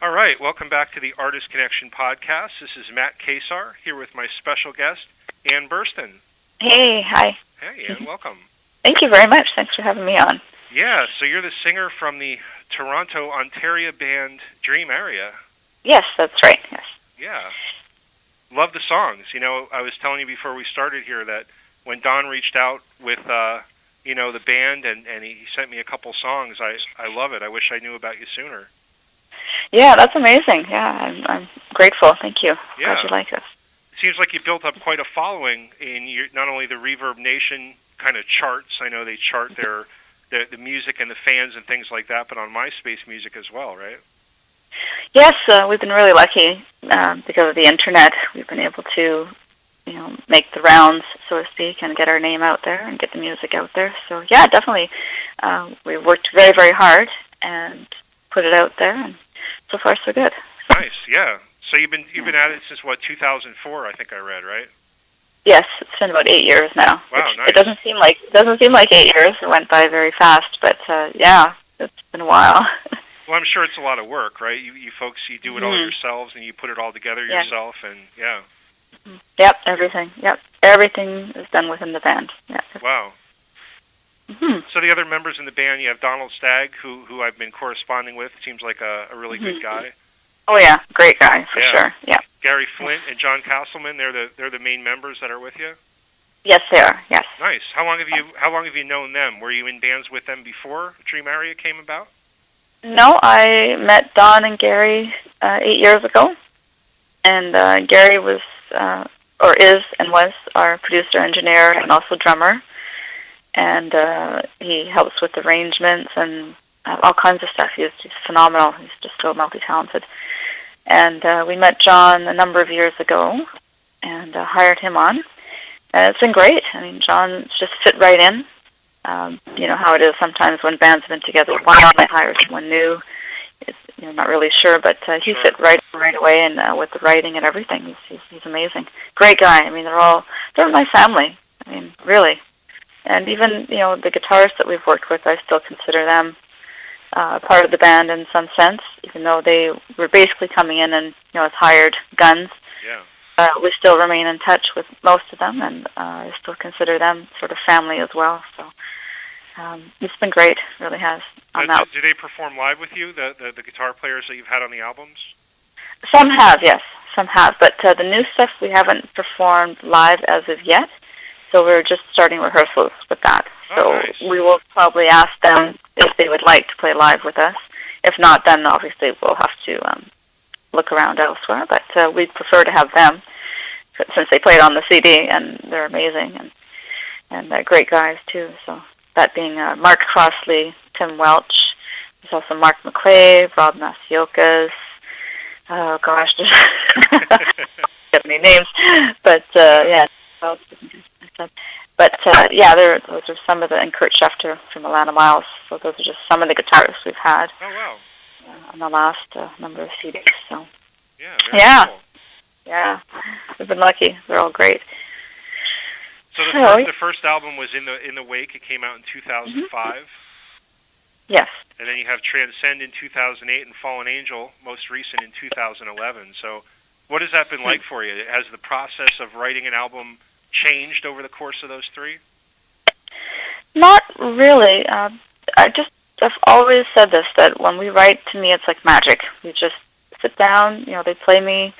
All right, welcome back to the Artist Connection podcast. This is Matt Kasar here with my special guest, Ann Burstyn. Hey, hi. Hey, Ann, welcome. Thank you very much. Thanks for having me on. Yeah, so you're the singer from the Toronto, Ontario band Dream Area. Yes, that's right. Yes. Yeah. Love the songs. You know, I was telling you before we started here that when Don reached out with, the band and he sent me a couple songs, I love it. I wish I knew about you sooner. Yeah, that's amazing. Yeah, I'm grateful. Thank you. Yeah. Glad you like us. Seems like you built up quite a following in not only the Reverb Nation kind of charts. I know they chart the music and the fans and things like that, but on MySpace music as well, right? Yes, we've been really lucky because of the internet. We've been able to, make the rounds, so to speak, and get our name out there and get the music out there. So yeah, definitely, we worked very, very hard and put it out there, and so far so good. Nice, yeah. So you've been at it since 2004, I think I read, right? Yes, it's been about 8 years now. Wow, nice. It doesn't seem like 8 years. It went by very fast, but yeah, it's been a while. Well, I'm sure it's a lot of work, right? You folks, you do it all yourselves, and you put it all together yourself, and yeah. Yep, everything. Yep, everything is done within the band. Yeah. Wow. Mm-hmm. So the other members in the band, you have Donald Stagg, who I've been corresponding with. Seems like a really good guy. Oh yeah, great guy for sure. Yeah. Gary Flint and John Castleman, they're the main members that are with you. Yes, they are. Yes. Nice. How long have you known them? Were you in bands with them before Dream Area came about? No, I met Don and Gary 8 years ago, and Gary was was our producer, engineer, and also drummer, and he helps with arrangements and all kinds of stuff. He's phenomenal. He's just so multi-talented. And we met John a number of years ago and hired him on. And it's been great. I mean, John's just fit right in. You know how it is sometimes when bands have been together a while, they hire someone new. You're not really sure, but he fit right away, and with the writing and everything, he's amazing. Great guy. I mean, they're my family. I mean, really. And even the guitarists that we've worked with, I still consider them part of the band in some sense, even though they were basically coming in and as hired guns. Yeah. We still remain in touch with most of them, and I still consider them sort of family as well. So it's been great, really has. Do they perform live with you, the guitar players that you've had on the albums? Some have, yes, some have. But the new stuff we haven't performed live as of yet, so we're just starting rehearsals with that. So nice. We will probably ask them if they would like to play live with us. If not, then obviously we'll have to look around elsewhere. But we'd prefer to have them, since they played on the CD, and they're amazing, and they're great guys too. So that being Mark Crossley, Tim Welch, there's also Mark McClave, Rob Masiokas. Oh gosh, there's so many names, but yeah. But yeah, those are some of and Kurt Schefter from Atlanta Miles. So those are just some of the guitarists we've had. Oh wow! On the last number of CDs. So yeah, cool. Yeah, we've been lucky. They're all great. So the first album was in the Wake. It came out in 2005. Yes. And then you have Transcend in 2008 and Fallen Angel, most recent in 2011. So what has that been like for you? Has the process of writing an album changed over the course of those three? Not really. I've always said this, that when we write, to me, it's like magic. We just sit down, they play me,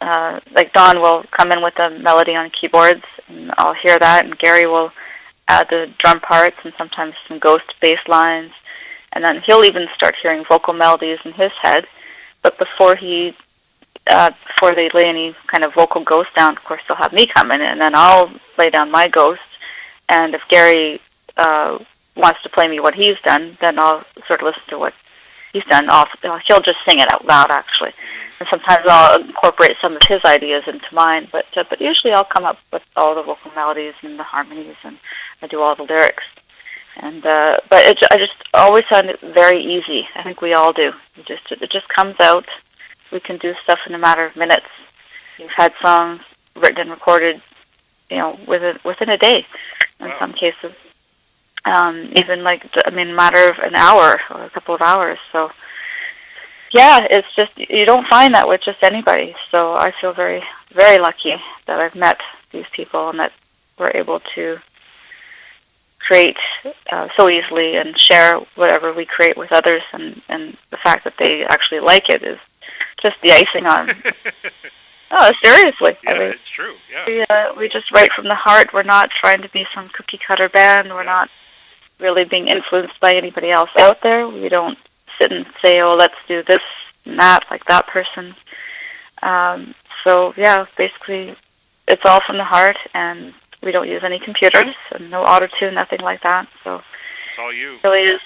like Don will come in with a melody on keyboards, and I'll hear that, and Gary will add the drum parts and sometimes some ghost bass lines, and then he'll even start hearing vocal melodies in his head. But before they lay any kind of vocal ghost down, of course they'll have me come in, and then I'll lay down my ghost. And if Gary wants to play me what he's done, then I'll sort of listen to what he's done. He'll just sing it out loud, actually. And sometimes I'll incorporate some of his ideas into mine, but usually I'll come up with all the vocal melodies and the harmonies, and I do all the lyrics. And but I just always found it very easy. I think we all do. It just comes out. We can do stuff in a matter of minutes. We've had songs written and recorded, within a day, in some cases. Even a matter of an hour or a couple of hours. So, yeah, it's just, you don't find that with just anybody. So I feel very, very lucky that I've met these people and that we're able to create so easily and share whatever we create with others. And the fact that they actually like it is just the icing on. Oh, seriously. Yeah, I mean, it's true. Yeah. we just write from the heart. We're not trying to be some cookie cutter band. We're not really being influenced by anybody else out there. We don't sit and say, oh, let's do this and that, like that person. So, yeah, basically, it's all from the heart, and we don't use any computers, and no auto-tune, nothing like that. So it's all you. It really is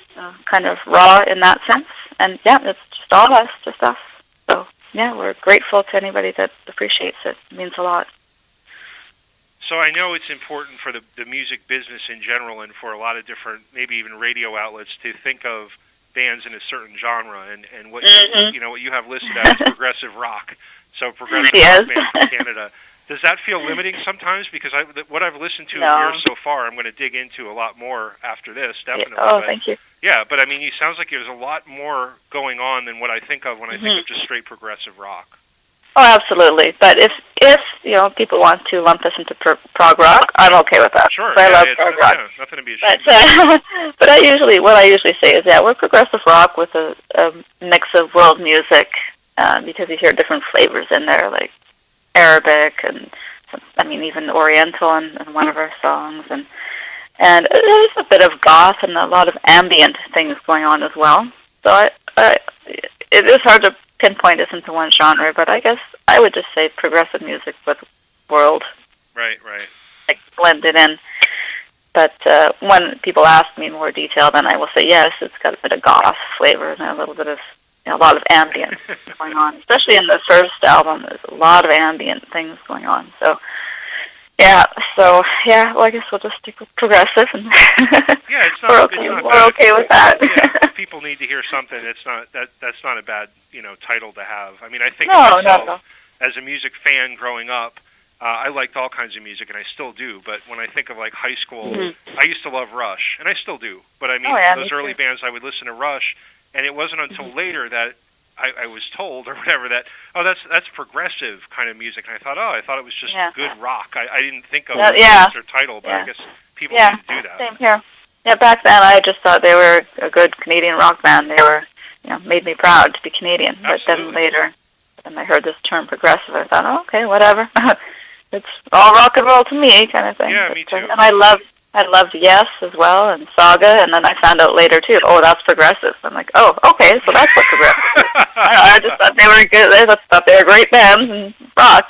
kind of raw in that sense. And, yeah, it's just all us, just us. So, yeah, we're grateful to anybody that appreciates it. It means a lot. So I know it's important for the music business in general and for a lot of different, maybe even radio outlets, to think of bands in a certain genre, and what you know what you have listed as progressive rock. So progressive rock band from Canada. Does that feel limiting sometimes? Because what I've listened to of yours so far, I'm going to dig into a lot more after this, definitely. Oh, thank you. Yeah, but I mean, it sounds like there's a lot more going on than what I think of when I think of just straight progressive rock. Oh, absolutely. But if you know, people want to lump us into prog rock, I'm okay with that. Sure. I love prog rock. Yeah, nothing to be ashamed of. But what I usually say is, we're progressive rock with a mix of world music, because you hear different flavors in there, like Arabic and, I mean, even Oriental in one of our songs, and there's a bit of goth and a lot of ambient things going on as well. So it is hard to pinpoint this into one genre, but I guess I would just say progressive music with world. Right. Like blended in. But when people ask me more detail, then I will say yes, it's got a bit of goth flavor and a little bit of, a lot of ambient going on. Especially in the first album, there's a lot of ambient things going on. So well, I guess we'll just stick with progressive, and it's not. we're okay with that. If people need to hear something, it's not that's not a bad title to have. I mean, I think of myself as a music fan growing up. I liked all kinds of music, and I still do. But when I think of like high school, I used to love Rush, and I still do. But I mean, those early bands, I would listen to Rush, and it wasn't until later that I was told or whatever that that's progressive kind of music, and I thought it was just good rock. I didn't think of it as their title, but I guess people need to do that. Same here. Yeah, back then I just thought they were a good Canadian rock band. They were, made me proud to be Canadian. Absolutely. But then later, when I heard this term progressive, I thought, oh, okay, whatever. It's all rock and roll to me, kind of thing. Yeah, me too. And I loved Yes as well, and Saga, and then I found out later too, oh, that's progressive. I'm like, oh, okay, so that's what progressive is. I just thought they were good. I just thought they were great bands and rock,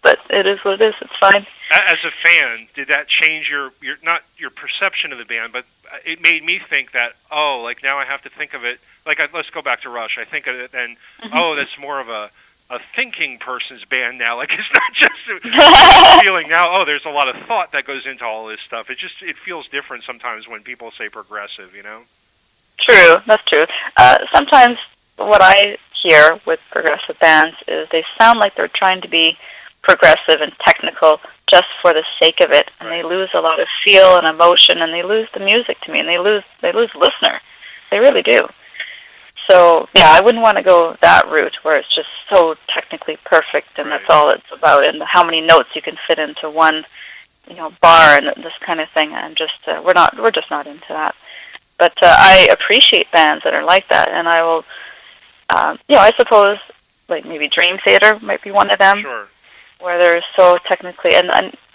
But it is what it is. It's fine. As a fan, did that change your not your perception of the band, but it made me think that, oh, like now I have to think of it, like let's go back to Rush. I think of it then, oh, that's more of a thinking person's band now. Like it's not just a feeling now. Oh, there's a lot of thought that goes into all this stuff. It feels different sometimes when people say progressive. True, that's true. Sometimes what I hear with progressive bands is they sound like they're trying to be progressive and technical just for the sake of it, and they lose a lot of feel and emotion, and they lose the music to me, and they lose listener. They really do. So, I wouldn't want to go that route where it's just so technically perfect and that's all it's about, and how many notes you can fit into one, bar and this kind of thing. I'm just, we're just not into that. But I appreciate bands that are like that, and I will, I suppose, like maybe Dream Theater might be one of them. Sure. Where they're so technically, and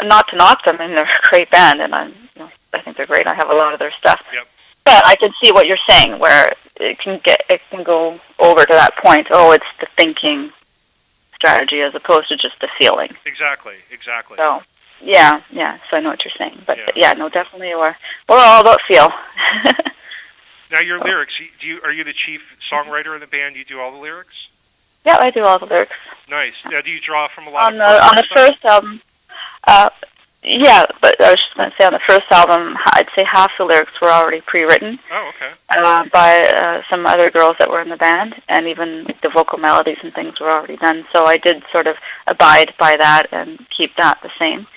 not to knock them, and they're a great band, and I think they're great. I have a lot of their stuff. Yep. But I can see what you're saying, where it can go over to that point. Oh, it's the thinking strategy as opposed to just the feeling. Exactly. So, yeah. So I know what you're saying, but no, definitely we're all about feel. Now your lyrics. Are you the chief songwriter in the band? You do all the lyrics? Yeah, I do all the lyrics. Nice. Now, do you draw from a lot on the first album? But I was just going to say on the first album, I'd say half the lyrics were already pre-written. Oh, okay. By some other girls that were in the band, and even the vocal melodies and things were already done. So I did sort of abide by that and keep that the same.